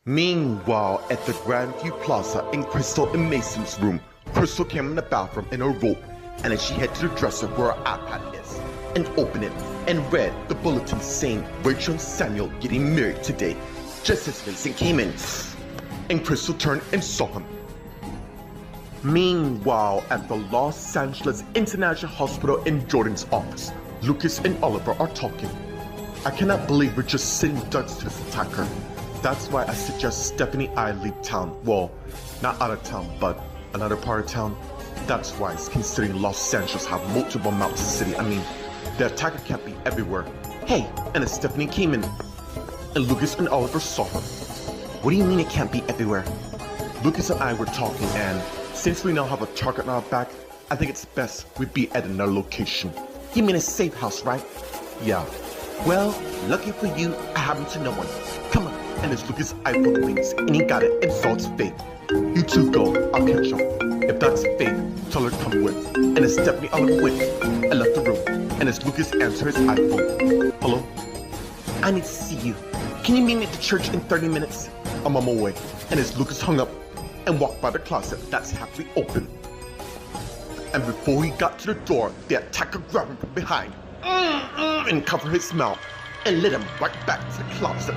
Meanwhile, at the Grandview Plaza in Crystal and Mason's room, Crystal came in the bathroom in her robe, and then she headed to the dresser where her iPad is, and opened it, and read the bulletin saying Rachel and Samuel getting married today, just as Vincent came in, and Crystal turned and saw him. Meanwhile, at the Los Angeles International Hospital in Jordan's office, Lucas and Oliver are talking. I cannot believe we're just sitting ducks to this attacker. That's why I suggest Stephanie I leave town. Well, not out of town, but another part of town. That's wise, considering Los Angeles have multiple mountains city. I mean, the attacker can't be everywhere. Hey, and as Stephanie came in, and Lucas and Oliver saw her. What do you mean it can't be everywhere? Lucas and I were talking, and since we now have a target on our back, I think it's best we be at another location. You mean a safe house, right? Yeah. Well, lucky for you, I happen to know one. Come on. And as Lucas' iPhone rings, and he got it and saw it's Faith. You two go, I'll catch up. If that's Faith, tell her to come with. And as Stephanie Oliver went, I left the room. And as Lucas answered his iPhone, hello? I need to see you. Can you meet me at the church in 30 minutes? I'm on my way. And as Lucas hung up and walked by the closet that's halfway open. And before he got to the door, the attacker grabbed him from behind and covered his mouth and led him right back to the closet.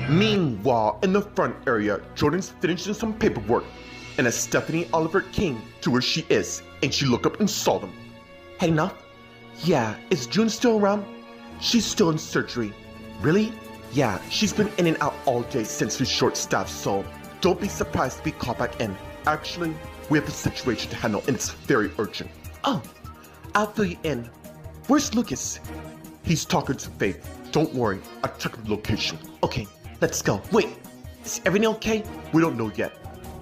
Meanwhile, in the front area, Jordan's finishing some paperwork, and as Stephanie Oliver came to where she is, and she looked up and saw them. Hey, enough? Yeah, is June still around? She's still in surgery. Really? Yeah, she's been in and out all day since we're short-staffed, so don't be surprised to be called back in. Actually, we have a situation to handle, and it's very urgent. Oh, I'll fill you in. Where's Lucas? He's talking to Faith. Don't worry, I checked the location. Okay. Let's go. Wait, is everything okay? We don't know yet.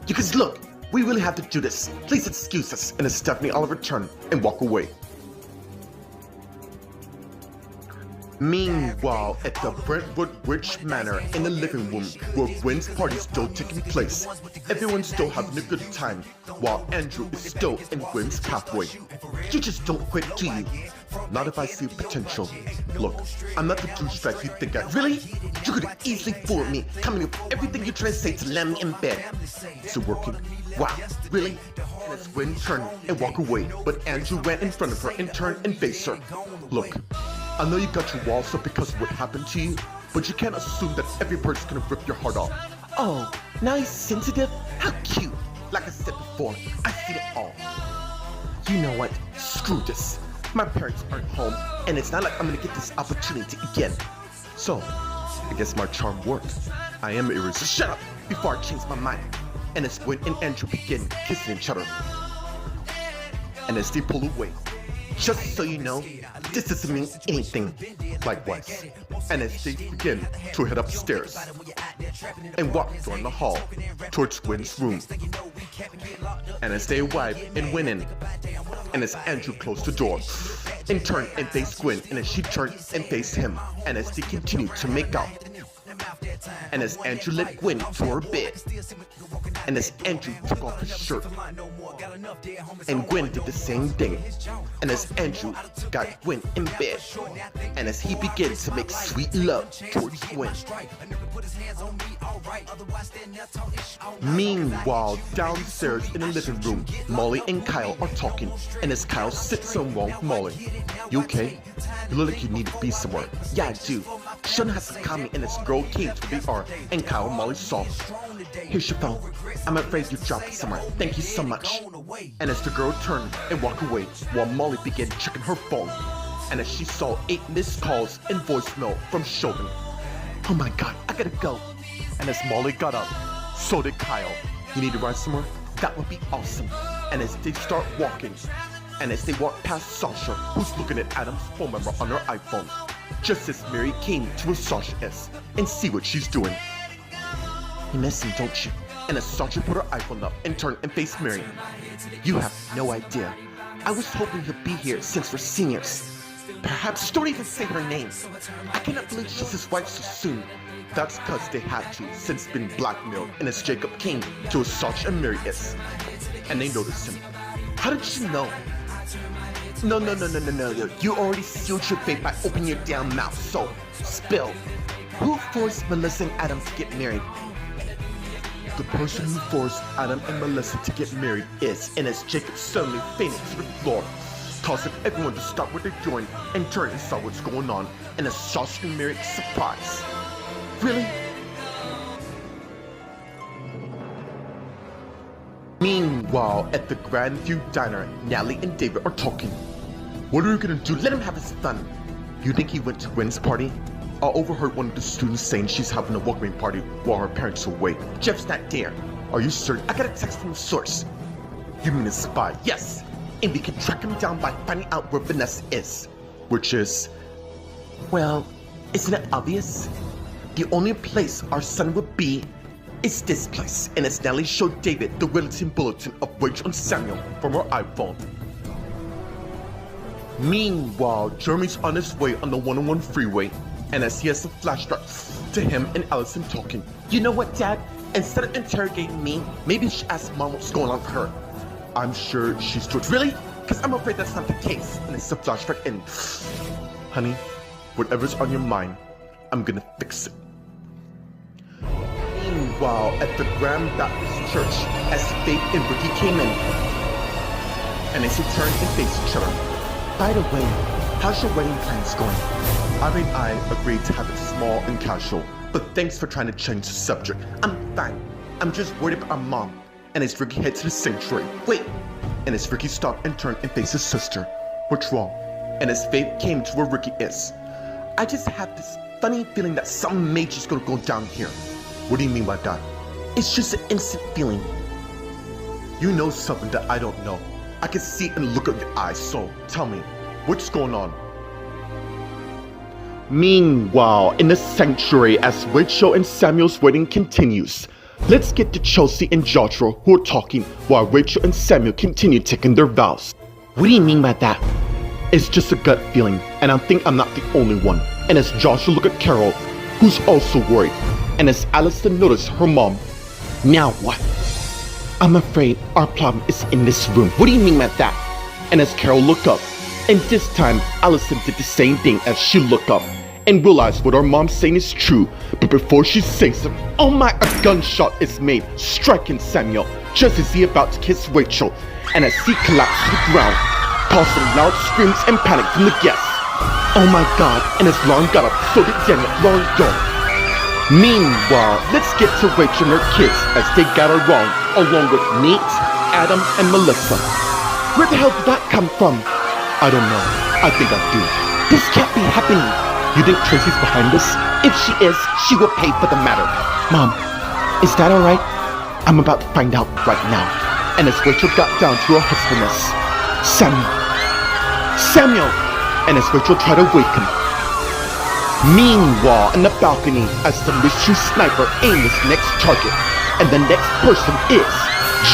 You guys look, we really have to do this. Please excuse us. And as Stephanie Oliver turned and walked away. Meanwhile, at the Brentwood Ridge Manor in the living room, where Gwen's party is still taking place, everyone's still having a good time, while Andrew is still in Gwen's pathway. You just don't quit, do you? Not if I see potential. Look, I'm not the douchebag you think I— Really? You could easily fool me, coming up with everything you're trying to say to land me in bed. Is it working? Wow, really? And as Gwen turned and walked away, but Andrew ran in front of her and turned and faced her. Look, I know you got your walls up because of what happened to you, but you can't assume that every person's gonna rip your heart off. Oh, now he's sensitive? How cute. Like I said before, I've seen it all. You know what? Screw this. My parents aren't home, and it's not like I'm gonna get this opportunity again. So, I guess my charm worked. I am irresistible. Shut up before I change my mind. And as Gwen and Andrew begin kissing each other, and as they pull away, just so you know, this doesn't mean anything. Likewise. And as they begin to head upstairs and walk down the hall towards Gwen's room. And as they arrive and went in, and as Andrew closed the door and turned and faced Gwen, and as she turned and faced him, and as they continued to make out, and as Andrew led Gwen to her bed, and as Andrew took off his shirt, and Gwen did the same thing, and as Andrew got Gwen in bed, and as he began to make sweet love towards Gwen. Meanwhile, downstairs in the living room, Molly and Kyle are talking, and as Kyle sits on wrong with Molly. You okay? You look like you need to be somewhere. Yeah, I do. Sean has to call me, and this girl came to the bar, and Kyle and Molly saw her. Here's your phone. I'm afraid you dropped it somewhere. Thank you so much. And as the girl turned and walked away, while Molly began checking her phone, and as she saw 8 missed calls and voicemail from Sheldon. Oh my god, I gotta go. And as Molly got up, so did Kyle. You need to ride somewhere? That would be awesome. And as they start walking, and as they walk past Sasha, who's looking at Adam's phone number on her iPhone, just as Mary came to where Sasha is and see what she's doing. You miss him, don't you? And as Sasha put her iPhone up and turned and faced Mary. You have no idea. I was hoping you'd be here since we're seniors. Perhaps don't even say her name. I cannot believe she's his wife so soon. That's because they had to, since been blackmailed, and as Jacob came to where Sasha and Mary is. And they noticed him. How did you know? No. You already sealed your fate by opening your damn mouth, so spill. Who forced Melissa and Adam to get married? The person who forced Adam and Melissa to get married is, and as Jacob suddenly fainted to the floor, causing everyone to stop what they're doing and turn and saw what's going on, and as Josh and Mary surprise. Really? Meanwhile, at the Grandview Diner, Natalie and David are talking. What are you gonna do? Let him have his fun. You think he went to Gwen's party? I overheard one of the students saying she's having a welcoming party while her parents are away. Jeff's not there. Are you certain? I got a text from a source. You mean a spy? Yes. And we can track him down by finding out where Vanessa is. Which is... well, isn't it obvious? The only place our son would be is this place. And as Natalie showed David the Wellington bulletin of Rachel and Samuel from her iPhone. Meanwhile, Jeremy's on his way on the 101 freeway, and as he has a flashback to him and Allison talking. You know what, Dad? Instead of interrogating me, maybe you should ask Mom what's going on with her. I'm sure she's doing... Really? Because I'm afraid that's not the case. And it's a flashback and... honey, whatever's on your mind, I'm gonna fix it. Meanwhile, at the Grand Baptist Church, as Faith and Ricky came in, and as they turned and faced each other. By the way, how's your wedding plans going? Abby and I agreed to have it small and casual, but thanks for trying to change the subject. I'm fine. I'm just worried about our mom. And as Ricky heads to the sanctuary, wait! And as Ricky stopped and turned and faced his sister, what's wrong? And as Faith came to where Ricky is, I just have this funny feeling that something major's gonna go down here. What do you mean by that? It's just an instant feeling. You know something that I don't know. I can see it in the look of your eyes, so tell me, what's going on? Meanwhile, in the sanctuary, as Rachel and Samuel's wedding continues, let's get to Chelsea and Joshua who are talking while Rachel and Samuel continue taking their vows. What do you mean by that? It's just a gut feeling, and I think I'm not the only one. And as Joshua look at Carol, who's also worried, and as Allison noticed her mom, now what? I'm afraid our problem is in this room. What do you mean by that? And as Carol looked up, and this time Allison did the same thing as she looked up and realized what our mom's saying is true. But before she says it, oh my, a gunshot is made, striking Samuel just as he about to kiss Rachel. And as he collapsed to the ground, causing loud screams and panic from the guests. Oh my God, and as Lauren got up, so did Daniel. Lauren don't. Meanwhile, let's get to Rachel and her kids as they got along with Nate, Adam, and Melissa. Where the hell did that come from? I don't know. I think I do. This can't be happening. You think Tracy's behind this? If she is, she will pay for the matter. Mom, is that alright? I'm about to find out right now. And as Rachel got down to her husbandess, Samuel! And as Rachel tried to wake him. Meanwhile, in the balcony, as the mystery sniper aimed his next target, and the next person is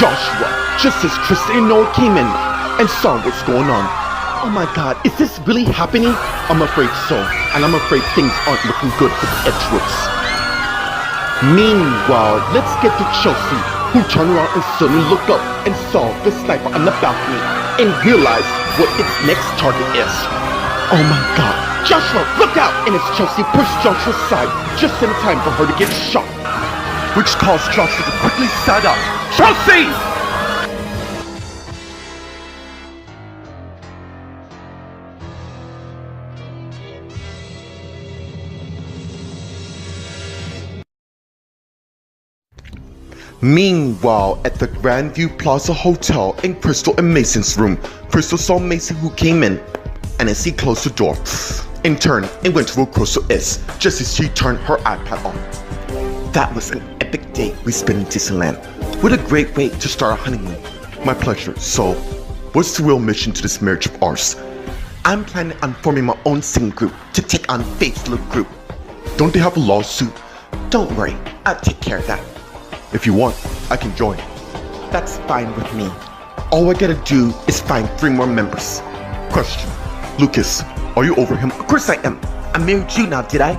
Joshua, just as Tristan and Noah came in and saw what's going on. Oh my God, is this really happening? I'm afraid so, and I'm afraid things aren't looking good for the Edgewoods. Meanwhile, let's get to Chelsea, who turned around and suddenly looked up and saw the sniper on the balcony and realized what its next target is. Oh my God, Joshua, look out! And as Chelsea pushed Joshua's side just in time for her to get shot, which caused Joshua to quickly side up. Chelsea! Meanwhile, at the Grandview Plaza Hotel in Crystal and Mason's room, Crystal saw Mason who came in, and as he closed the door, and turned and went to where Crystal is, just as she turned her iPad on. That was an epic day we spent in Disneyland. What a great way to start our honeymoon. My pleasure. So, what's the real mission to this marriage of ours? I'm planning on forming my own singing group to take on Faith's little group. Don't they have a lawsuit? Don't worry, I'll take care of that. If you want, I can join. That's fine with me. All I gotta do is find 3 more members. Question. Lucas, are you over him? Of course I am. I married you now, did I?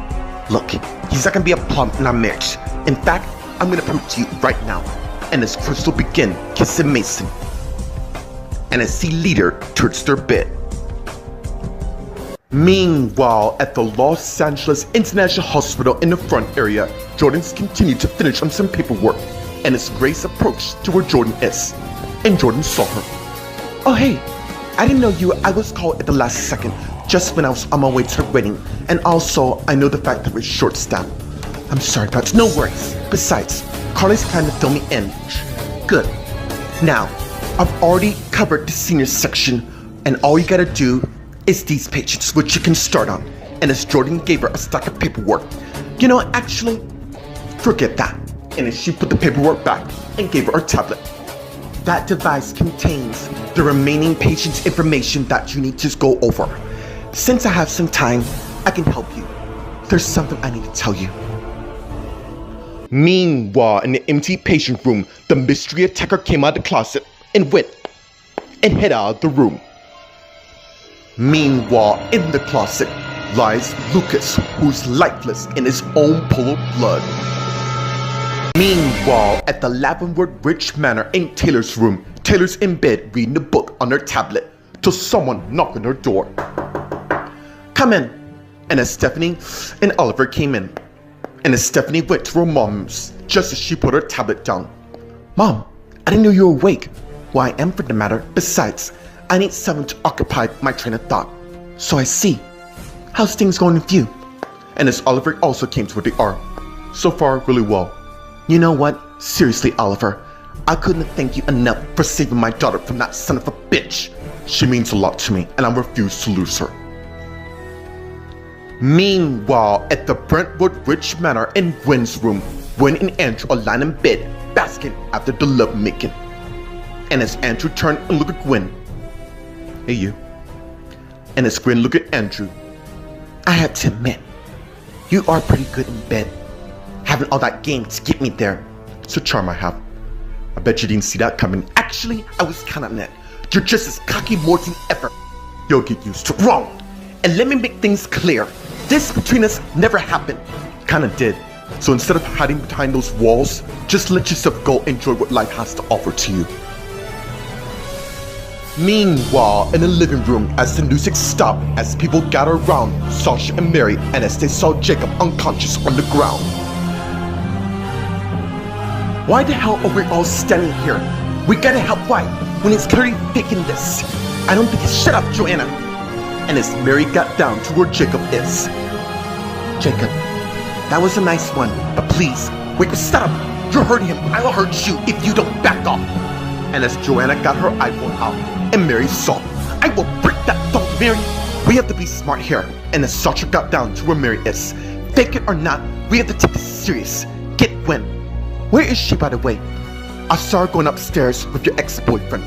Look, he's not gonna be a problem in our marriage. In fact, I'm gonna prove to you right now. And as Crystal began kissing Mason, and as he lead her towards their bed. Meanwhile, at the Los Angeles International Hospital in the front area, Jordan's continued to finish on some paperwork, and as Grace approached to where Jordan is, and Jordan saw her. Oh hey, I didn't know you. I was called at the last second, just when I was on my way to the wedding, and also I know the fact that we're short-staffed. I'm sorry, but no worries. Besides, Carly's planning to fill me in. Good. Now, I've already covered the senior section, and all you gotta do is these pages, which you can start on. And as Jordan gave her a stack of paperwork, you know, actually, forget that. And as she put the paperwork back and gave her a tablet, that device contains the remaining patient's information that you need to go over. Since I have some time, I can help you. There's something I need to tell you. Meanwhile, in the empty patient room, the mystery attacker came out of the closet and went and hid out of the room. Meanwhile, in the closet lies Lucas, who's lifeless in his own pool of blood. Meanwhile, at the Leavenworth Ridge Manor in Taylor's room, Taylor's in bed reading a book on her tablet till someone knocked on her door. Come in. And as Stephanie and Oliver came in, and as Stephanie went to her mom's just as she put her tablet down. Mom, I didn't know you were awake. Well, I am for the matter. Besides, I need someone to occupy my train of thought. So I see. How's things going with you? And as Oliver also came to where they are. So far, really well. You know what? Seriously, Oliver, I couldn't thank you enough for saving my daughter from that son of a bitch. She means a lot to me, and I refuse to lose her. Meanwhile, at the Brentwood Ridge Manor in Gwen's room, Gwen and Andrew are lying in bed, basking after the lovemaking. And as Andrew turned and looked at Gwen, hey you. And as Gwen looked at Andrew, I have to admit, you are pretty good in bed. Having all that game to get me there. It's a charm I have. I bet you didn't see that coming. Actually, I was counting on it. You're just as cocky more than ever. You'll get used to it. Wrong. And let me make things clear. This between us never happened. Kinda did. So instead of hiding behind those walls, just let yourself go enjoy what life has to offer to you. Meanwhile, in the living room, as the music stopped, as people gathered around Sasha and Mary, and as they saw Jacob unconscious on the ground. Why the hell are we all standing here? We gotta help White when he's clearly faking this. I don't think he's— Shut up, Joanna! And as Mary got down to where Jacob is. Jacob, that was a nice one, but please, wait, stop! You're hurting him. I will hurt you if you don't back off. And as Joanna got her iPhone out, and Mary saw, I will break that phone, Mary! We have to be smart here. And as Sasha got down to where Mary is, fake it or not, we have to take this serious. Get Gwen. Where is she, by the way? I saw her going upstairs with your ex-boyfriend.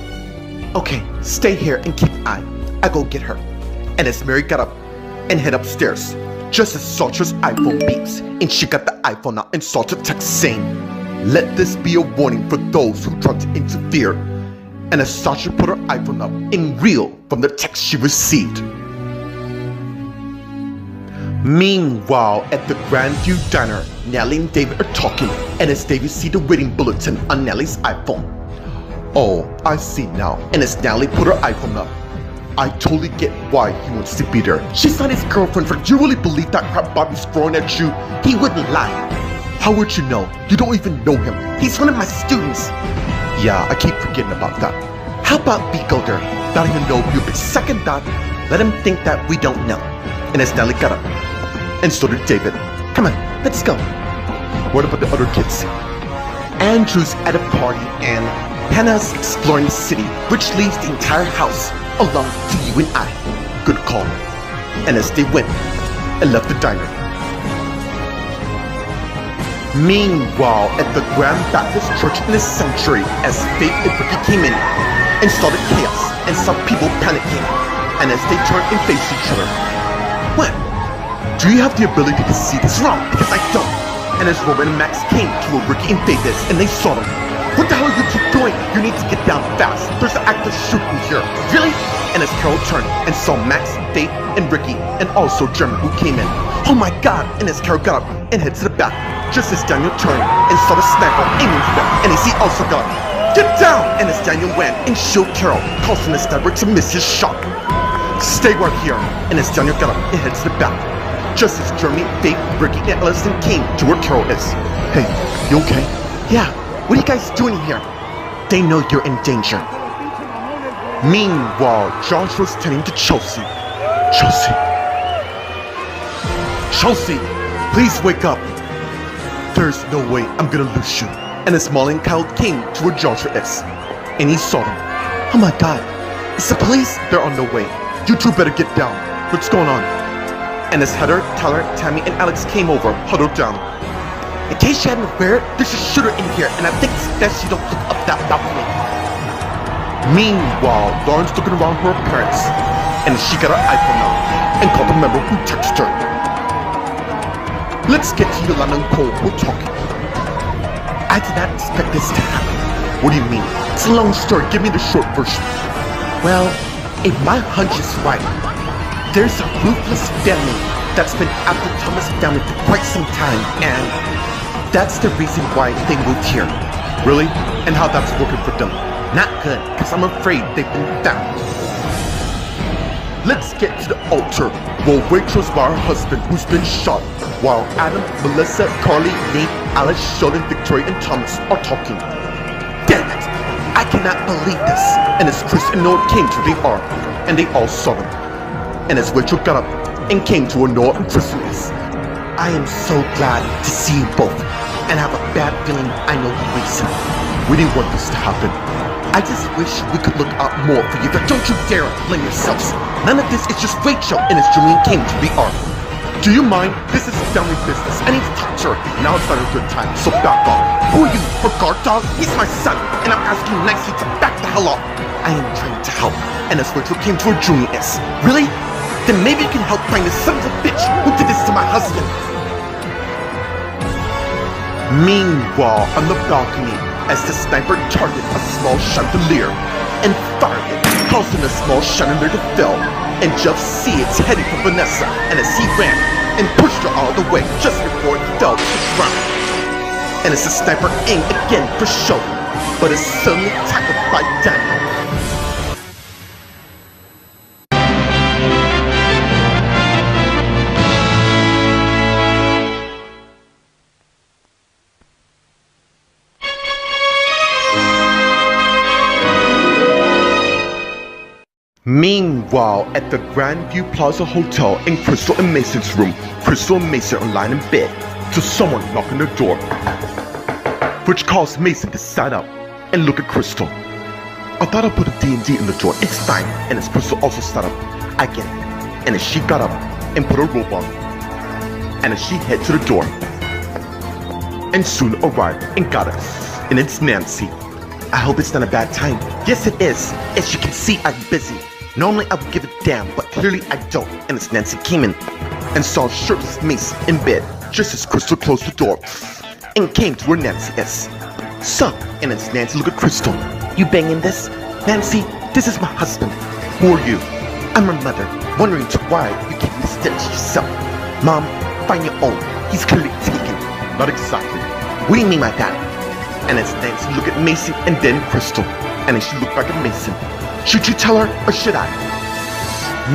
Okay, stay here and keep an eye. I go get her. And as Mary got up and head upstairs, just as Sasha's iPhone beeps, and she got the iPhone out and Sasha text saying, let this be a warning for those who try to interfere. And as Sasha put her iPhone up in real from the text she received. Meanwhile, at the Grandview Diner, Nellie and David are talking, and as David sees the wedding bulletin on Nellie's iPhone. Oh, I see now. And as Nellie put her iPhone up, I totally get why he wants to be there. She's not his girlfriend. Do you really believe that crap Bobby's throwing at you? He wouldn't lie. How would you know? You don't even know him. He's one of my students. Yeah, I keep forgetting about that. How about we go there? Let him know you, but second thought, let him think that we don't know. And as Nellie got up, and so did David. Come on, let's go. What about the other kids? Andrew's at a party and Hannah's exploring the city, which leaves the entire house along to you and I. Good call. And as they went and left the diner. Meanwhile, at the Grand Baptist Church in the sanctuary, as Faith and Ricky came in and started chaos and some people panicking, and as they turned and faced each other. What? Do you have the ability to see this? Wrong, because I don't. And as Robin and Max came to where Ricky and Faith is, and they saw them. What the hell are you two doing? You need to get down fast. There's an active shooting here. Really? And as Carol turned and saw Max, Faith, and Ricky, and also Jeremy who came in. Oh my god! And as Carol got up and headed to the back, just as Daniel turned and saw the sniper aiming for them, and as he also got up, get down! And as Daniel went and showed Carol, causing the sniper to miss his shot. Stay right here. And as Daniel got up and heads to the back, just as Jeremy, Faith, Ricky, and Allison came to where Carol is. Hey, you okay? Yeah, what are you guys doing here? They know you're in danger. Meanwhile, Josh was tending to Chelsea. Chelsea, please wake up. There's no way I'm gonna lose you. And as Molly and Kyle came to where Joshua is, and he saw them. Oh my god, it's the police? They're on their way. You two better get down. What's going on? And as Heather, Tyler, Tammy, and Alex came over, huddled down. In case you hadn't heard, there's a shooter in here, and I think it's best you don't look up that balcony. Meanwhile, Lauren's looking around for her parents, and she got her iPhone out and called the member who texted her. Let's get to Yolanda and Cole. We're talking. I did not expect this to happen. What do you mean? It's a long story. Give me the short version. Well, if my hunch is right, there's a ruthless family that's been after Thomas' family for quite some time, and that's the reason why they moved here. Really? And how that's working for them? Not good, because I'm afraid they've been found. Let's get to the altar, while Rachel's by her husband who's been shot, while Adam, Melissa, Carly, Nate, Alice, Sheldon, Victoria, and Thomas are talking. Damn it! I cannot believe this! And as Chris and Noah came to the ark, and they all saw them. And as Rachel got up and came to where Noah and Kristen is, I am so glad to see you both, and I have a bad feeling I know the reason. We didn't want this to happen. I just wish we could look out more for you, but don't you dare blame yourselves. None of this is just Rachel and as Julian came to the ark. Do you mind? This is family business. I need to talk to her. Now it's not a good time, so back off. Who are you, her guard dog? He's my son, and I'm asking you nicely to back the hell off. I am trying to help. And as Rachel came to where Julian is. Really? Then maybe you can help find the son of a bitch who did this to my husband. Meanwhile, on the balcony, as the sniper targeted a small chandelier and fired it, causing a small chandelier to fall, and just see it's heading for Vanessa, and as he ran and pushed her all the way just before it fell to the ground. And as the sniper aimed again for Sheldon, but is suddenly tackled by Daniel. Meanwhile, at the Grandview Plaza Hotel in Crystal and Mason's room, Crystal and Mason are lying in bed till someone knocked on their door, which caused Mason to sit up and look at Crystal. I thought I'd put a D&D in the door. It's fine. And as Crystal also sat up, I get it. And as she got up and put her robe on, and as she headed to the door, and soon arrived and got us. And it's Nancy. I hope it's not a bad time. Yes, it is. As you can see, I'm busy. Normally I would give a damn, but clearly I don't. And as Nancy came in and saw shirtless Mason in bed, just as Crystal closed the door and came to where Nancy is. Sup? And as Nancy looked at Crystal, you banging this? Nancy, this is my husband. Who are you? I'm her mother, wondering to why you keep this stitch yourself. Mom, find your own. He's clearly taken. Not exactly. What do you mean by that? And as Nancy looked at Mason and then Crystal, and as she looked back at Mason, should you tell her or should I?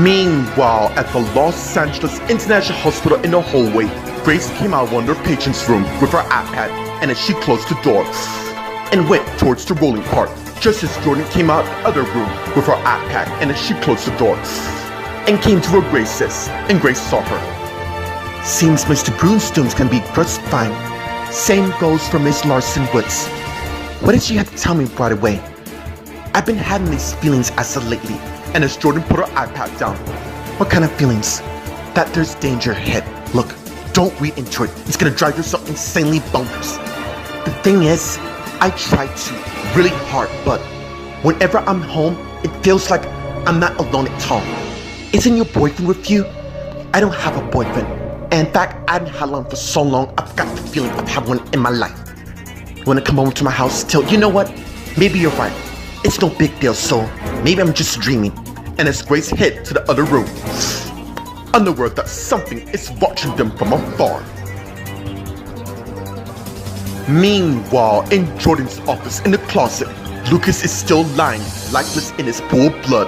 Meanwhile, at the Los Angeles International Hospital in the hallway, Grace came out of one of their patient's room with her iPad, and as she closed the door and went towards the rolling cart, just as Jordan came out of the other room with her iPad, and as she closed the door and came to where Grace is, and Grace saw her. Seems Mr. Broonstones can be just fine. Same goes for Miss Larson Woods. What did she have to tell me right away? I've been having these feelings as of lately, and as Jordan put her iPad down. What kind of feelings? That there's danger ahead. Look, don't read into it. It's gonna drive yourself insanely bonkers. The thing is, I try to really hard, but whenever I'm home, it feels like I'm not alone at all. Isn't your boyfriend with you? I don't have a boyfriend. And in fact, I haven't had one for so long, I've got the feeling of having one in my life. Wanna come over to my house still? You know what? Maybe you're right. It's no big deal, so maybe I'm just dreaming. And as Grace hid to the other room, unaware that something is watching them from afar. Meanwhile, in Jordan's office in the closet, Lucas is still lying lifeless in his pool of blood.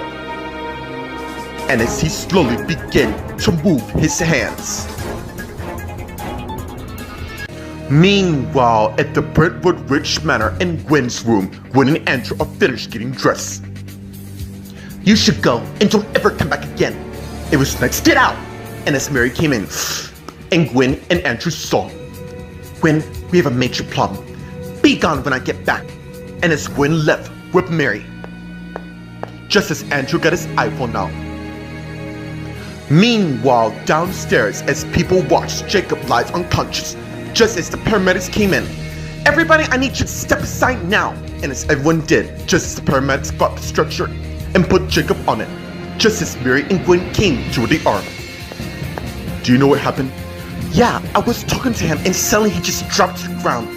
and as he slowly began to move his hands. Meanwhile, at the Brentwood Ridge Manor in Gwen's room, Gwen and Andrew are finished getting dressed. "You should go and don't ever come back again. It was nice. Get out!" And as Mary came in, and Gwen and Andrew saw, "Gwen, we have a major problem. Be gone when I get back." And as Gwen left with Mary, just as Andrew got his iPhone out. Meanwhile, downstairs, as people watched, Jacob lies unconscious. Just as the paramedics came in, "Everybody, I need you to step aside now." And as everyone did, just as the paramedics brought the stretcher and put Jacob on it, just as Mary and Gwen came to where they are. "Do you know what happened?" "Yeah, I was talking to him and suddenly he just dropped to the ground."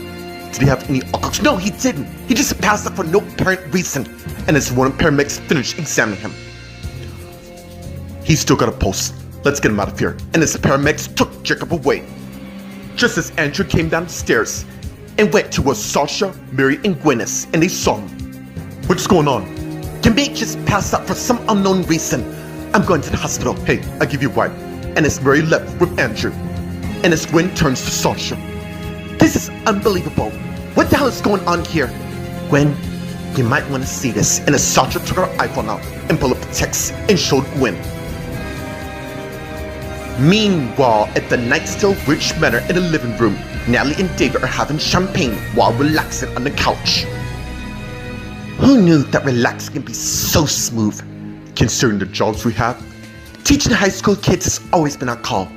"Did he have any alcohol?" "No, he didn't. He just passed out for no apparent reason." And as one of the paramedics finished examining him, "He's still got a pulse. Let's get him out of here." And as the paramedics took Jacob away, just as Andrew came downstairs and went to where Sasha, Mary, and Gwen is, and they saw him. "What's going on?" "Kimmy just passed out for some unknown reason. I'm going to the hospital." "Hey, I'll give you a ride." And as Mary left with Andrew, and as Gwen turns to Sasha, "This is unbelievable. What the hell is going on here?" "Gwen, you might want to see this." And as Sasha took her iPhone out and pulled up the text and showed Gwen. Meanwhile, at the Nightstill Ridge Manor in the living room, Natalie and David are having champagne while relaxing on the couch. Who knew that relaxing can be so smooth? Considering the jobs we have, teaching high school kids has always been our call.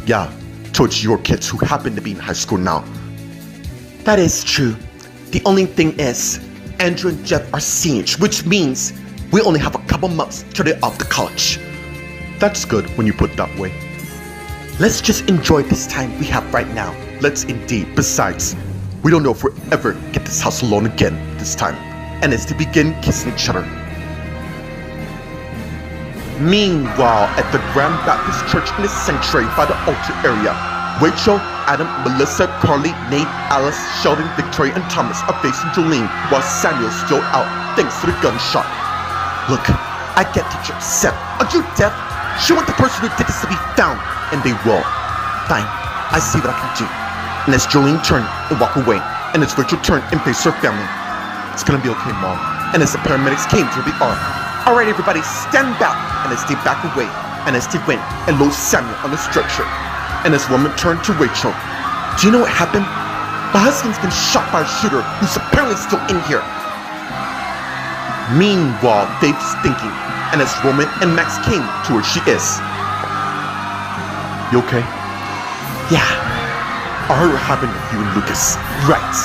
Yeah, towards your kids who happen to be in high school now. That is true. The only thing is, Andrew and Jeff are seniors, which means we only have a couple months till they're off to college. That's good when you put it that way. Let's just enjoy this time we have right now. Let's indeed. Besides, we don't know if we'll ever get this house alone again this time. And as they begin kissing each other. Meanwhile, at the Grand Baptist Church in the sanctuary by the altar area, Rachel, Adam, Melissa, Carly, Nate, Alice, Sheldon, Victoria, and Thomas are facing Jolene while Samuel's still out thanks to the gunshot. "Look, I get that you're upset. Are you deaf? She wants the person who did this to be found." And they will. "Fine, I see what I can do." And as Jolene turned and walked away, and as Rachel turned and faced her family, "It's gonna be okay, Mom." And as the paramedics came to the arm, "Alright everybody, stand back." And as they back away, and as they went and lowered Samuel on the stretcher, and as woman turned to Rachel, "Do you know what happened? My husband's been shot by a shooter who's apparently still in here." Meanwhile, Dave's thinking, and as Roman and Max came to where she is. "You okay?" "Yeah. I heard what happened with you and Lucas." "Right.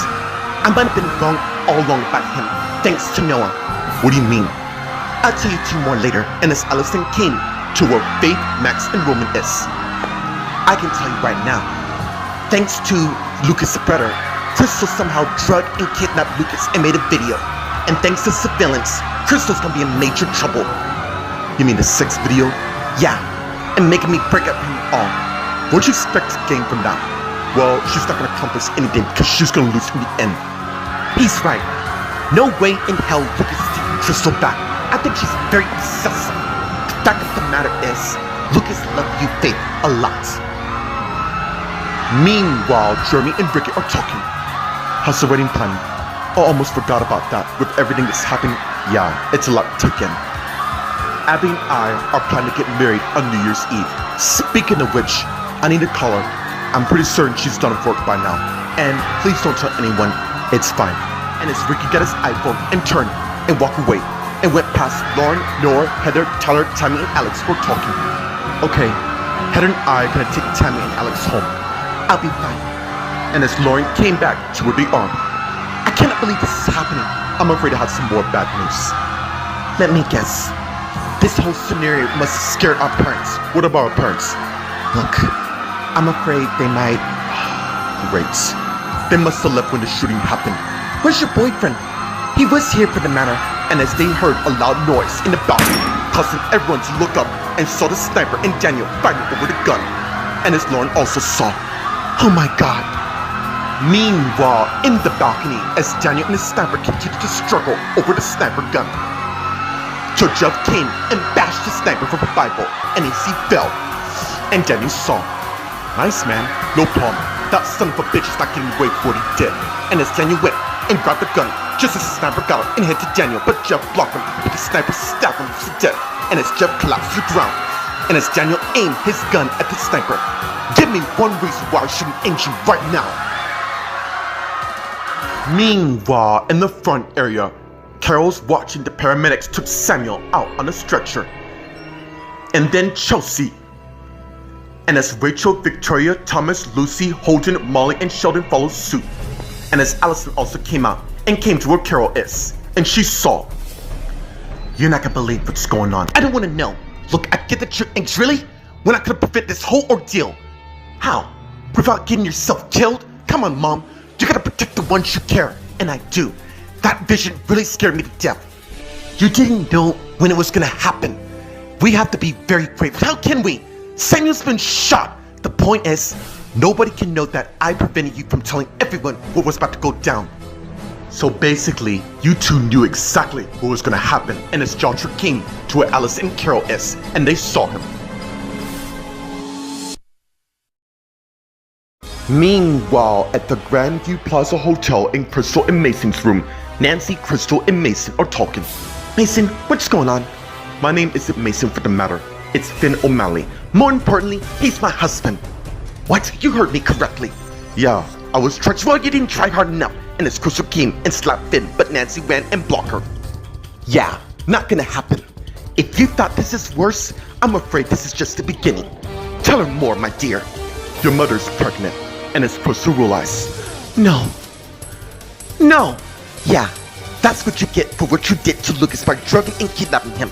I might have been wrong all along about him, thanks to Noah." "What do you mean?" "I'll tell you two more later." And as Allison came to where Faith, Max, and Roman is. "I can tell you right now. Thanks to Lucas' brother, Crystal somehow drugged and kidnapped Lucas and made a video. And thanks to surveillance, Crystal's gonna be in major trouble." "You mean the sex video?" "Yeah. And making me break up him all." "What do you expect to gain from that?" "Well, she's not gonna accomplish anything because she's gonna lose in the end." He's right. No way in hell Lucas is taking Crystal back. I think she's very obsessive. The fact of the matter is, Lucas loved you, Faith, a lot. Meanwhile, Jeremy and Ricky are talking. "How's the wedding plan?" "I almost forgot about that. With everything that's happening, yeah, it's a lot to take in." "Abby and I are planning to get married on New Year's Eve. Speaking of which, I need to call her. I'm pretty certain she's done with work by now. And please don't tell anyone. It's fine." And as Ricky got his iPhone and turned and walked away and went past Lauren, Nora, Heather, Tyler, Tammy, and Alex were talking. "Okay, Heather and I are gonna take Tammy and Alex home. I'll be fine." And as Lauren came back to where they are, "I cannot believe this is happening. I'm afraid I have some more bad news." "Let me guess. This whole scenario must have scared our parents." "What about our parents?" "Look, I'm afraid they might..." "Great. They must have left when the shooting happened." "Where's your boyfriend?" "He was here for the matter." And as they heard a loud noise in the balcony, causing everyone to look up and saw the sniper and Daniel fighting over the gun. And as Lauren also saw, "Oh my God." Meanwhile, in the balcony, as Daniel and the sniper continued to struggle over the sniper gun, till Jeff came and bashed the sniper for Bible, and AC fell. And Daniel saw. Nice, man. No problem. That son of a bitch is not getting away with what he did. And as Daniel went and grabbed the gun, just as the sniper got up and hit to Daniel, but Jeff blocked him, but the sniper stabbed him to death. And as Jeff collapsed to the ground, and as Daniel aimed his gun at the sniper, give me one reason why I shouldn't aim you right now. Meanwhile, in the front area, Carol's watching the paramedics took Samuel out on a stretcher. And then Chelsea. And as Rachel, Victoria, Thomas, Lucy, Holden, Molly, and Sheldon followed suit. And as Allison also came out and came to where Carol is. And she saw. You're not gonna believe what's going on. I don't wanna know. Look, I get that you're anxious. Really? We're not gonna prevent this whole ordeal. How? Without getting yourself killed? Come on, Mom. You gotta protect the ones you care. And I do. That vision really scared me to death. You didn't know when it was gonna happen. We have to be very brave. How can we? Samuel's been shot. The point is, nobody can know that I prevented you from telling everyone what was about to go down. So basically, you two knew exactly what was gonna happen, and as Joshua came to where Alice and Carol is, and they saw him. Meanwhile, at the Grandview Plaza Hotel in Crystal and Mason's room, Nancy, Crystal, and Mason are talking. Mason, what's going on? My name isn't Mason for the matter. It's Finn O'Malley. More importantly, he's my husband. What? You heard me correctly. Yeah, I was trying. Well, you didn't try hard enough. And as Crystal came and slapped Finn, but Nancy ran and blocked her. Yeah, not gonna happen. If you thought this is worse, I'm afraid this is just the beginning. Tell her more, my dear. Your mother's pregnant. And as Crystal realized, no. Yeah, that's what you get for what you did to Lucas by drugging and kidnapping him.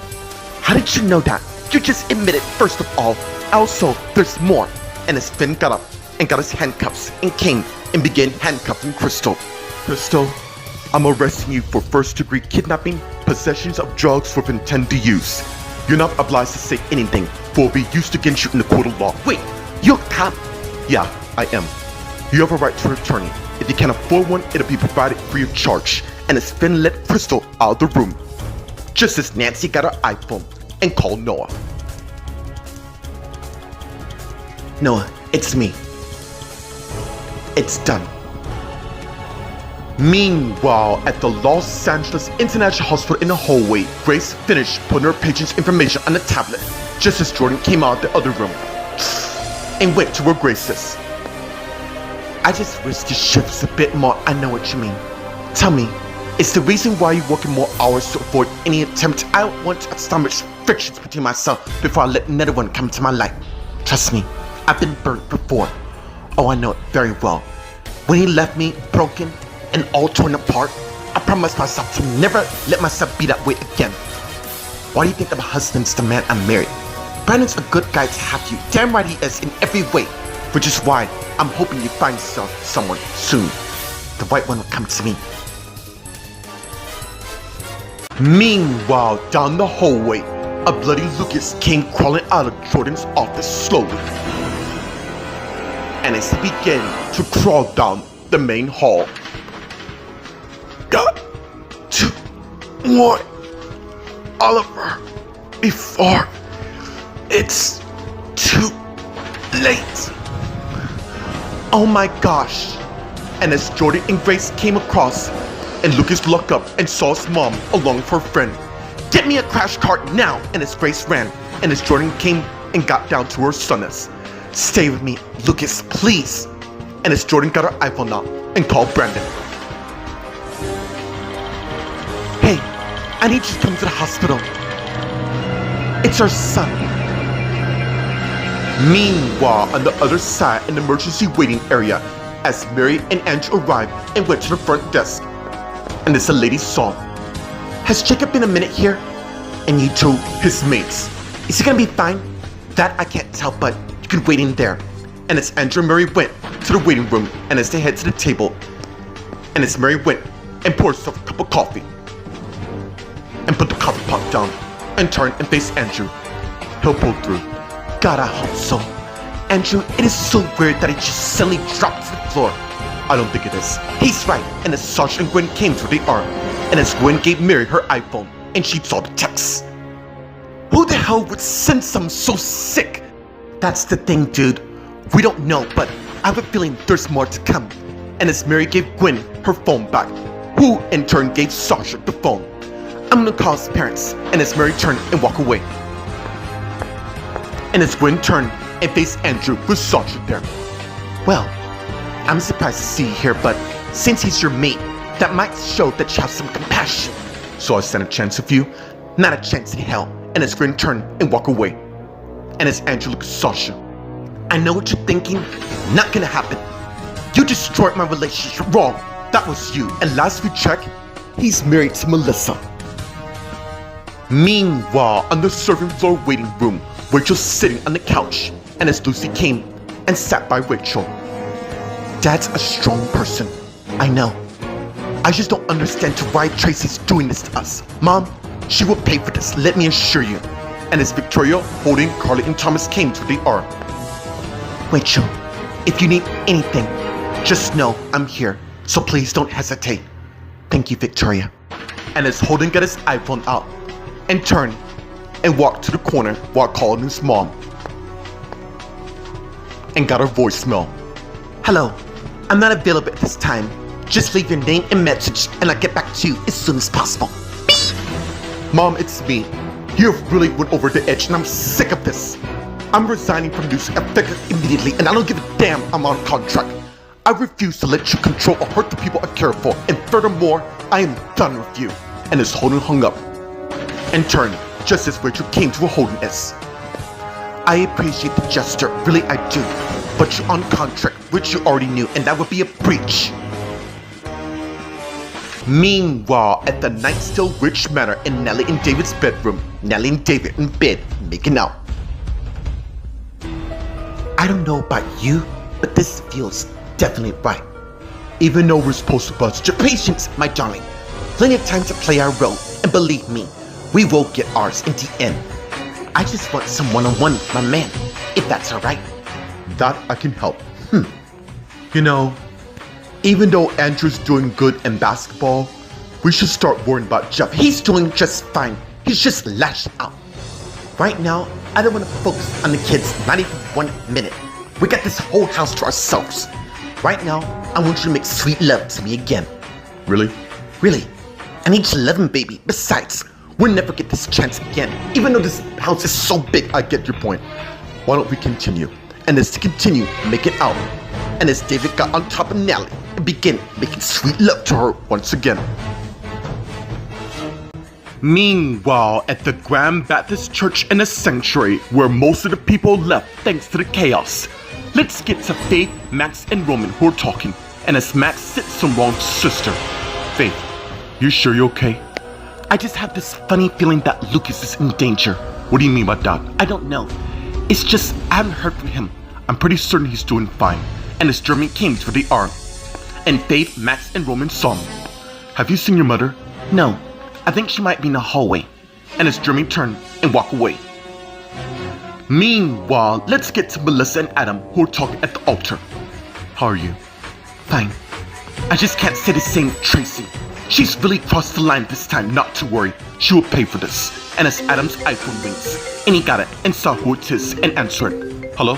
How did you know that? You just admitted first of all. Also, there's more. And as Finn got up and got his handcuffs and came and began handcuffing Crystal. Crystal, I'm arresting you for first-degree kidnapping, possessions of drugs with intent to use. You're not obliged to say anything, for it will be used against you in the court of law. Wait, you're a cop? Yeah, I am. You have a right to an attorney. If you can't afford one, it'll be provided free of charge. And as Finn let Crystal out of the room, just as Nancy got her iPhone and called Noah. Noah, it's me. It's done. Meanwhile, at the Los Angeles International Hospital in the hallway, Grace finished putting her patient's information on the tablet, just as Jordan came out of the other room and went to where Grace is. I just wish the shift was a bit more. I know what you mean. Tell me, is the reason why you're working more hours to avoid any attempt? I want to establish frictions between myself before I let another one come into my life. Trust me, I've been burnt before. Oh, I know it very well. When he left me broken and all torn apart, I promised myself to never let myself be that way again. Why do you think that my husband's the man I'm married? Brandon's a good guy to have you. Damn right he is in every way. Which is why I'm hoping you find yourself someone soon. The right one will come to me. Meanwhile, down the hallway, a bloody Lucas came crawling out of Jordan's office slowly. And as he began to crawl down the main hall, got to warn Oliver before it's too late. Oh my gosh. And as Jordan and Grace came across, and Lucas looked up and saw his mom along with her friend. Get me a crash cart now! And as Grace ran, and as Jordan came and got down to her son is. Stay with me, Lucas, please. And as Jordan got her iPhone out and called Brandon. Hey, I need you to come to the hospital. It's our son. Meanwhile, on the other side in the emergency waiting area, as Mary and Andrew arrived and went to the front desk. And as the lady saw, has Jacob been a minute here? And he told his mates, is he gonna be fine? That I can't tell, but you can wait in there. And as Andrew and Mary went to the waiting room, and as they head to the table, and as Mary went and poured herself a cup of coffee, and put the coffee pot down, and turned and faced Andrew, he'll pull through. God, I hope so. Andrew, it is so weird that he just suddenly dropped to the floor. I don't think it is. He's right. And as Sergeant and Gwen came to the arm, and as Gwen gave Mary her iPhone, and she saw the text. Who the hell would send someone so sick? That's the thing, dude. We don't know, but I have a feeling there's more to come. And as Mary gave Gwen her phone back, who in turn gave Sasha the phone. I'm gonna call his parents, and as Mary turned and walked away. And as Gwen turned and faced Andrew with Sasha there. Well, I'm surprised to see you here, but since he's your mate, that might show that you have some compassion. So I stand a chance of you, not a chance in hell. And as Gwen turned and walked away. And as Andrew looked at Sasha. I know what you're thinking, not gonna happen. You destroyed my relationship, wrong. That was you, and last we checked, he's married to Melissa. Meanwhile, on the serving floor waiting room, Rachel's sitting on the couch, and as Lucy came and sat by Rachel. Dad's a strong person, I know. I just don't understand to why Tracy's doing this to us. Mom, she will pay for this, let me assure you. And as Victoria, holding Carly and Thomas came to the arm. Rachel, if you need anything, just know I'm here, so please don't hesitate. Thank you, Victoria. And as Holden got his iPhone out and turned and walked to the corner while calling his mom and got her voicemail. Hello, I'm not available at this time. Just leave your name and message and I'll get back to you as soon as possible. Beep. Mom, it's me. You really went over the edge and I'm sick of this. I'm resigning from news effective immediately and I don't give a damn I'm on contract. I refuse to let you control or hurt the people I care for, and furthermore, I am done with you. And as Holden hung up and turned just as Rachel came to a Holden-esque. I appreciate the gesture, really I do, but you're on contract, which you already knew, and that would be a breach. Meanwhile, at the Night Still Rich Manor in Nellie and David's bedroom, Nellie and David in bed, making out. I don't know about you, but this feels definitely right. Even though we're supposed to bust your patience, my darling. Plenty of time to play our role, and believe me, we will get ours in the end. I just want some one-on-one with my man, if that's alright. That I can help. You know, even though Andrew's doing good in basketball, we should start worrying about Jeff. He's doing just fine. He's just lashed out. Right now, I don't want to focus on the kids, not even 1 minute. We got this whole house to ourselves. Right now, I want you to make sweet love to me again. Really? Really. I need you to love him, baby. Besides, we'll never get this chance again. Even though this house is so big, I get your point. Why don't we continue? And as to continue, make it out. And as David got on top of Nellie and began making sweet love to her once again. Meanwhile, at the Grand Baptist Church in the sanctuary, where most of the people left thanks to the chaos, let's get to Faith, Max, and Roman who are talking. And as Max sits on Ron's sister, Faith, you sure you're okay? I just have this funny feeling that Lucas is in danger. What do you mean by that? I don't know. It's just I haven't heard from him. I'm pretty certain he's doing fine. And as Jeremy came to the arm, and Faith, Max, and Roman saw him. Have you seen your mother? No. I think she might be in the hallway. And as Jeremy turned and walked away. Meanwhile, let's get to Melissa and Adam who are talking at the altar. How are you? Fine. I just can't say the same with Tracy. She's really crossed the line this time, not to worry. She will pay for this. And as Adam's iPhone rings, and he got it and saw who it is and answered. Hello?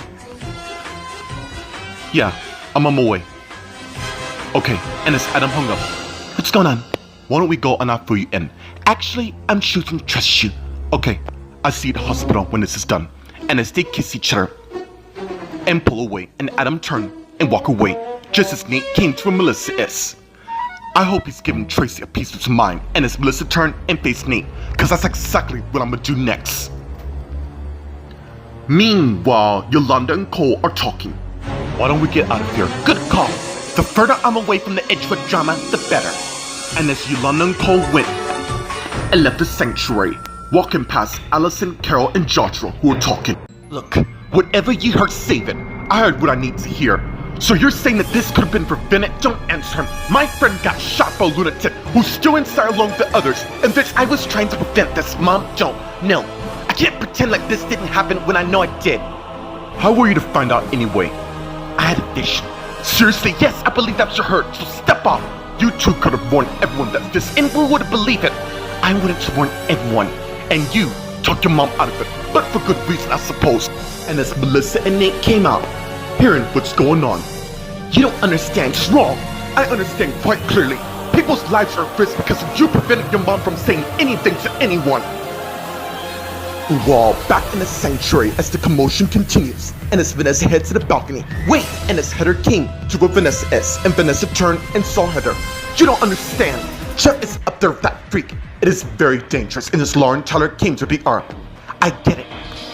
Yeah, I'm on my way. Okay, and as Adam hung up. What's going on? Why don't we go and I'll fill you in? Actually, I'm choosing to trust you. Okay, I'll see you at the hospital when this is done. And as they kiss each other and pull away, and Adam turned and walked away, just as Nate came to where Melissa is. I hope he's giving Tracy a piece of his mind, and as Melissa turned and faced Nate, cause that's exactly what I'm gonna do next. Meanwhile, Yolanda and Cole are talking. Why don't we get out of here? Good call. The further I'm away from the Edgewood drama, the better. And as Yolanda and Cole went and left the sanctuary, walking past Allison, Carol, and Joshua who were talking. Look, whatever you heard, save it. I heard what I need to hear. So you're saying that this could have been prevented? Don't answer him. My friend got shot by a lunatic who's still inside along with the others. And bitch, I was trying to prevent this. Mom, don't. No. I can't pretend like this didn't happen when I know it did. How were you to find out anyway? I had a vision. Seriously, yes, I believe that's your hurt. So step off. You two could have warned everyone that this, and we would have believed it. I wanted to warn everyone. And you talk your mom out of it, but for good reason, I suppose. And as Melissa and Nate came out, hearing what's going on, you don't understand, it's wrong. I understand quite clearly. People's lives are at risk because you prevented your mom from saying anything to anyone. While back in the sanctuary as the commotion continues, and as Vanessa heads to the balcony, wait, and as Heather came to where Vanessa is, and Vanessa turned and saw Heather. You don't understand. Jeff is up there with that freak. It is very dangerous, and as Lauren Tyler came to the arm. I get it.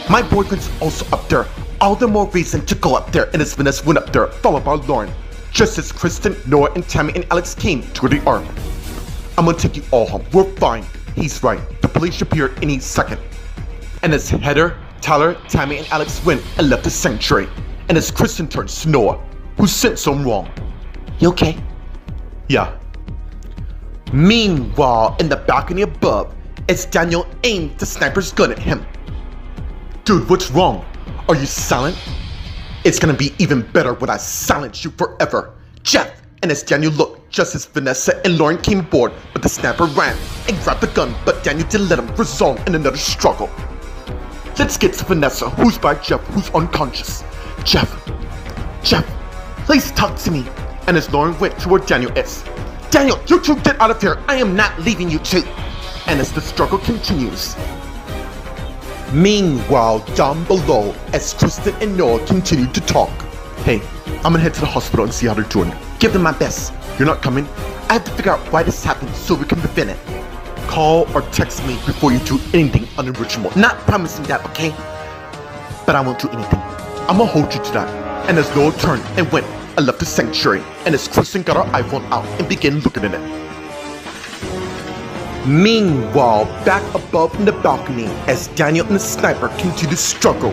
My boyfriend's also up there. All the more reason to go up there, and as Vanessa went up there, followed by Lauren, just as Kristen, Noah, and Tammy and Alex came to the arm. I'm gonna take you all home. We're fine. He's right. The police should be here any second. And as Heather, Tyler, Tammy, and Alex went and left the sanctuary, and as Kristen turns to Noah, who said something wrong. You okay? Yeah. Meanwhile, in the balcony above, as Daniel aimed the sniper's gun at him. Dude, what's wrong? Are you silent? It's gonna be even better when I silence you forever. Jeff! And as Daniel looked, just as Vanessa and Lauren came aboard, but the sniper ran and grabbed the gun, but Daniel didn't let him resolve in another struggle. Let's get to Vanessa, who's by Jeff, who's unconscious. Jeff, please talk to me. And as Lauren went to where Daniel is. Daniel, you two get out of here. I am not leaving you two. And as the struggle continues. Meanwhile, down below, as Kristen and Noah continue to talk. Hey, I'm gonna head to the hospital and see how they're doing. Give them my best. You're not coming? I have to figure out why this happened so we can prevent it. Call or text me before you do anything unoriginal. Not promising that, okay? But I won't do anything. I'm gonna hold you to that. And as Noah turned and went, I left the sanctuary. And as Kristen got her iPhone out and began looking at it. Meanwhile, back above in the balcony, as Daniel and the sniper continue to struggle,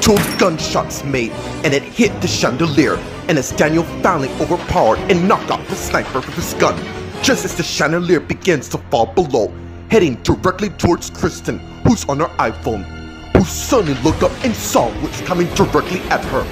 2 gunshots made, and it hit the chandelier. And as Daniel finally overpowered and knocked out the sniper with his gun, just as the chandelier begins to fall below, heading directly towards Kristen, who's on her iPhone, who suddenly looked up and saw what's coming directly at her.